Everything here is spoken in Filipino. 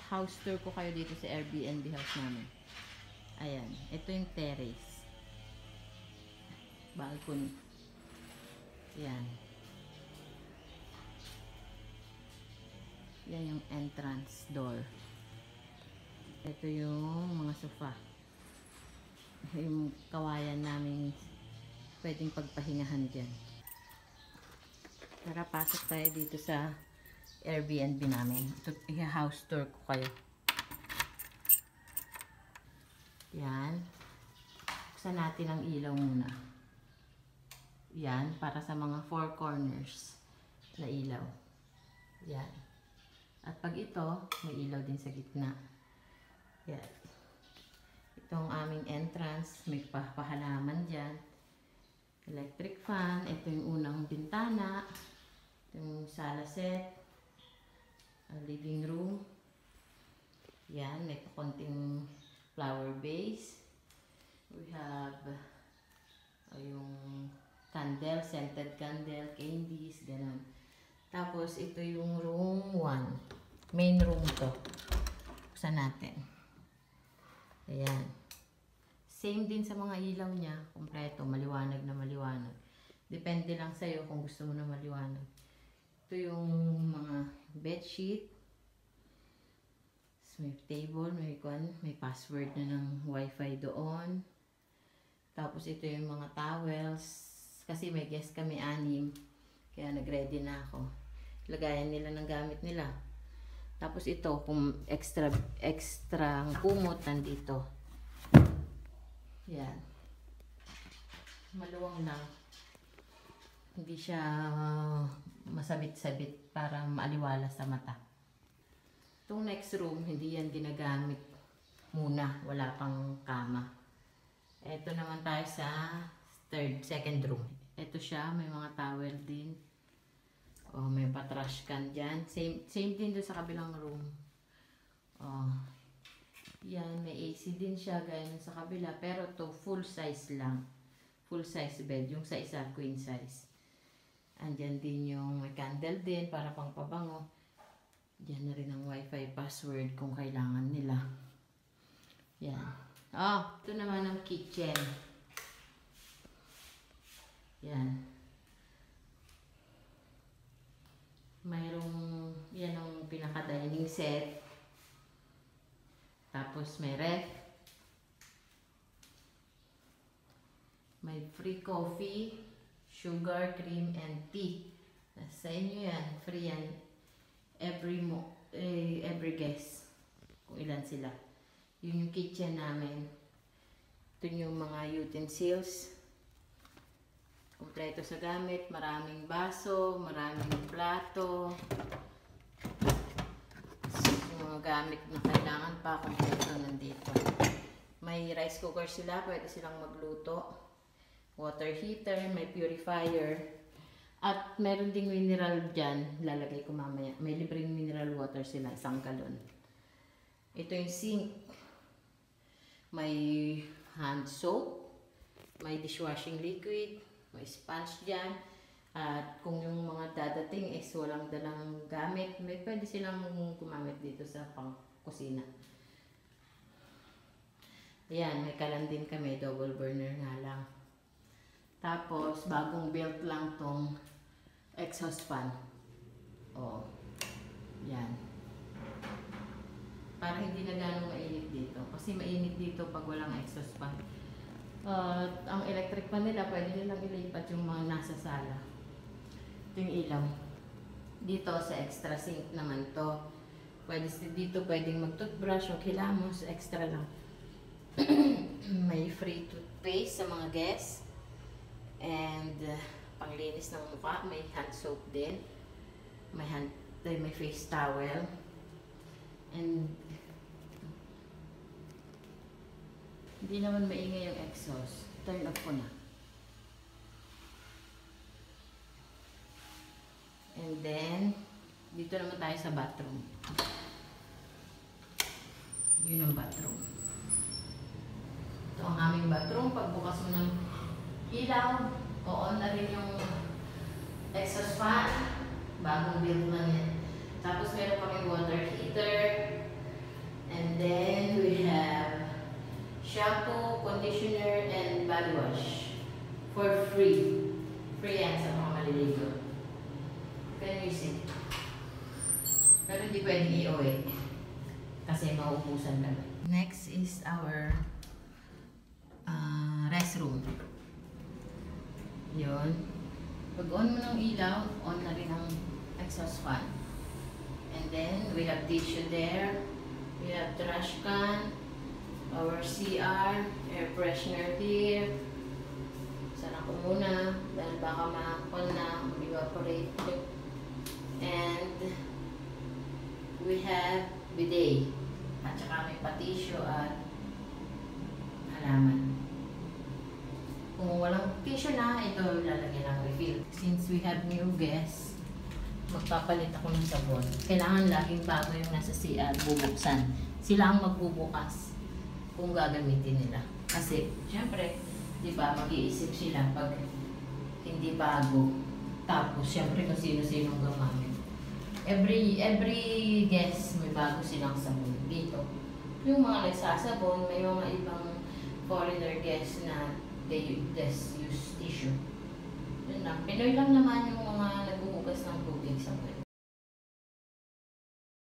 house tour ko kayo dito sa Airbnb house namin. Ayan, ito yung terrace. Balcony. Yan. Yan yung entrance door. Ito yung mga sofa. Yung kawayan namin pwedeng pagpahingahan dyan. Tara, pasok tayo dito sa Airbnb namin. Ito, i-house tour ko kayo. Yan. Buksan natin ang ilaw muna. Yan, para sa mga four corners na ilaw. Yan. At pag ito, may ilaw din sa gitna. Yan. Ito ang aming entrance. May pahalaman dyan. Electric fan. Ito yung unang bintana. Ito yung sala set. Living room. Yan. May konting flower vase. We have yung candle, scented candle, candies, ganun. Tapos, ito yung room 1. Main room to. Buksan natin. Ayan. Same din sa mga ilaw niya. Kompleto. Maliwanag na maliwanag. Depende lang sa'yo kung gusto mo na maliwanag. Ito yung mga bedsheet. May table, may password na ng wifi doon. Tapos ito yung mga towels. Kasi may guest kami 6. Kaya nag-ready na ako. Lagayan nila ng gamit nila. Tapos ito, kung extra kumot nandito. Yan. Maluwang lang. Hindi siya masabit-sabit para maaliwala sa mata. Itong next room, hindi yan ginagamit muna. Wala pang kama. Ito naman tayo sa second room. Ito siya, may mga towel din. Oh, may patrash can dyan. Same din doon sa kabilang room. Oh. Yan, may AC din siya, gaya sa kabila. Pero to full size lang. Full size bed. Yung sa isa, queen size. Andyan din yung may candle din para pang pabango. Diyan na rin ang wifi password kung kailangan nila. Yan. Oh, ito naman ang kitchen. Yan. Mayroong, yan ang pinaka-dining set. Tapos may ref. May free coffee, sugar, cream, and tea. Sa inyo yan. Free yan. Every guest. Kung ilan sila. Yun yung kitchen namin. Ito yung mga utensils. Kompleto sa gamit. Maraming baso, maraming plato. Yung mga gamit na kailangan pa, kompleto nandito. May rice cooker sila. Pwede silang magluto. Water heater, may purifier. At meron ding mineral dyan. Lalagay ko mamaya. May libreng mineral water sila. 1 galon. Ito yung sink. May hand soap. May dishwashing liquid. May sponge dyan. At kung yung mga dadating is walang dalang gamit, may pwede silang gumamit dito sa pang-kusina. Ayan, may kalan din kami. Double burner nga lang. Tapos, bagong built lang tong exhaust fan. Oo. Yan. Para hindi na gano'ng mainit dito. Kasi mainit dito pag walang exhaust fan. Ang electric fan nila, pwede nilang ilipat yung mga nasa sala. Ito yung ilaw. Dito sa extra sink naman to. Dito pwedeng mag-toothbrush o kilamos. Extra lang. May free toothpaste sa mga guests. And panglinis ng mukha, may hand soap din. May face towel. And hindi naman maingay yung exhaust. Turn off ko na. And then dito naman tayo sa bathroom. Yun ang bathroom. Ito ang aming bathroom. Pagbukas mo ng ilaw, on na rin yung exhaust fan, bagong build lang yan. Tapos meron kami water heater, body wash. For free. Free yan sa mga maliligo. Can you see? Pero hindi pwedeng i-uwi. Kasi mauubusan kami. Next is our restroom. Yun. Pag on mo ng ilaw, on na rin ang exhaust fan. And then, we have tissue there. We have trash can. Our CR. Air freshener here. Sana ko muna. Dahil baka ma-on na, evaporate. And we have bidet. At saka may pa-tissue at halaman. Kung walang tissue na, ito lalagyan ng refill. Since we have new guests, magpapalit ako ng sabon. Kailangan laging bago yung nasa CR, bubuksan. Sila ang magbubukas kung gagamitin nila. Kasi, syempre, di ba, mag-iisip sila pag hindi bago. Tapos, syempre, kung sino-sinong gamamit. Every guest, may bago silang sabon dito. Yung mga nagsasabon, may mga ibang foreigner guests na they just use tissue. Yun lang. Pinoy lang naman yung mga naghuhugas ng tubig sa